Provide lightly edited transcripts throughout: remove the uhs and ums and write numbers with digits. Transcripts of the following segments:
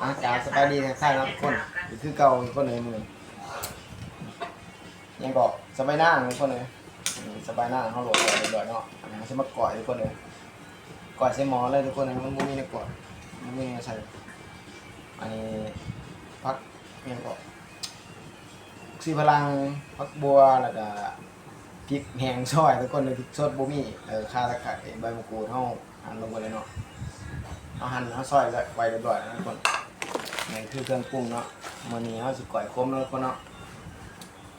อากาศสบายดีทักทายเนาะทุกคนนี่คือเก่าทุกคนเลยมือยังก็สบายหน้าทุกคนเลยสบายหน้าเขาโหลดไปเรียบร้อยเนาะอันนี้ใช้มาก่อยทุกคนเลยก่อยใช้หมอเลยทุกคนเลยมันมีในก่อยมันมีใส่อันนี้พักยังก็ซีพลังพักบัวแล้วก็พริกแห้งซอยทุกคนเลยพริกสดบุมี่ข่าตะไคร้ใบมะกรูดเท่าหั่นลงไปเลยเนาะเอาหั่นเอาซอยไว้เรียบร้อยนะทุกคนนี่คือเครื่องปรุงเนาะมื้อนี้เฮาสิก่อยคมเนาะทุกคนเนาะ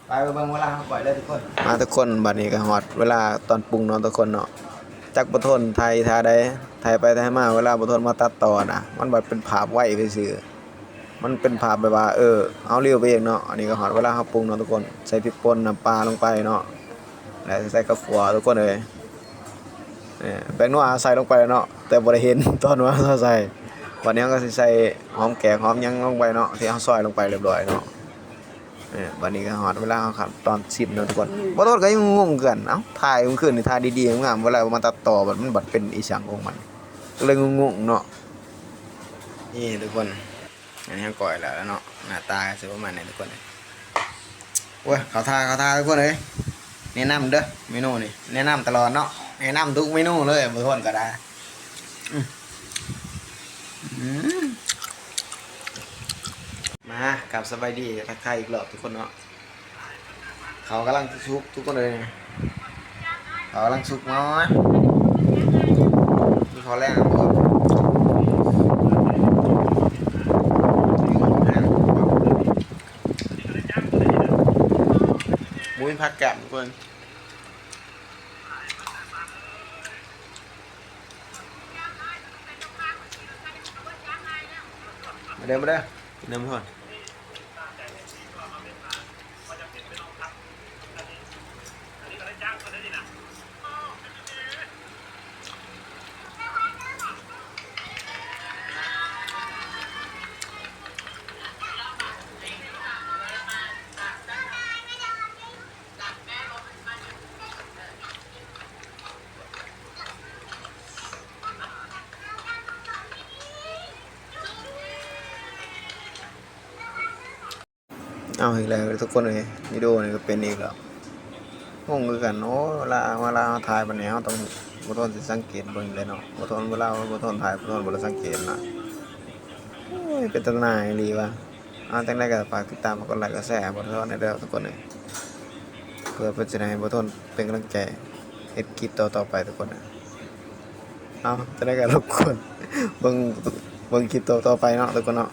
ไปเบิ่งเวลาเฮาก่อยเลยทุกคนมาทุกคนบัดนี้ก็ฮอดเวลาตอนปรุงเนาะทุกคนเนาะจักบ่ทนไทยท่าใดไทยไปไทยมาเวลาบ่ทนมาตัดต่อน่ะมันบัดเป็นภาพไว้ซื่อๆมันเป็นภาพแบบว่าเอาเรียวไปเองเนาะอันนี้ก็ฮอดเวลาเฮาปรุงเนาะทุกคนใส่พริกป่นน้ำปลาลงไปเนาะแล้วใส่กระขัวทุกคนเอ้ยแป้งนัวใส่ลงไปเนาะแต่บ่ได้เห็นตอนว่าเราใส่วันนี้ก็สิใส่หอมแขกหอมยังลงไปเนาะที่เฮาซอยลงไปเรียบร้อยเนาะวันนี้ก็ฮอดเวลาเฮาครับตอน10เนาะทุกคนบ่โทษก็ยังงงกันเอ้าถ่ายมันขึ้นนี่ถ่ายดีๆงามเวลามาตัดต่อบัดมันบัดเป็นอีสังของมันก็เลยงงๆเนาะนี่ทุกคนอันนี้ก่อยแล้วเนาะหน้าตาสิประมาณนี้ทุกคนโอ้ยเขาทาทุกคนเอ้ยแนะนำเด้อเมนูนี่แนะนำตลอดเนาะแนะนำทุกเมนูเลยบ่ทนก็ได้มากับสบายดีทักทายอีกรอบทุกคนเนาะเขากำลังซุกทุกคนเลยเขากำลังซุกน้อยนี่เขาแรกนะผมมุ้ยผักแกะทุกคนมาเด้อน้ำพ่อนเอาอีกแล้วทุกคนเลยวิดีโอนี่ก็เป็นอีกแล้วงงคือกันโอ้เวลาถ่ายปันนี้เราต้องบ่ทนสิสังเกตเบิ่งเลยเนาะบ่ทนเวลาบ่ทนถ่ายบ่ทนบ่ได้สังเกตนะโอ้ยเป็นตาหน่ายอีหลีว่ะจังได๋ก็ฝากติดตามกดไลค์กดแชร์บ่ทนได้เด้อทุกคนเลยเพื่อเพิ่นสิได้ให้บ่ทนเป็นกำลังใจเฮ็ดคลิปต่อๆไปทุกคนนะจังได๋ก็รบกวนเบิ่งคลิปต่อๆไปเนาะทุกคนเนาะ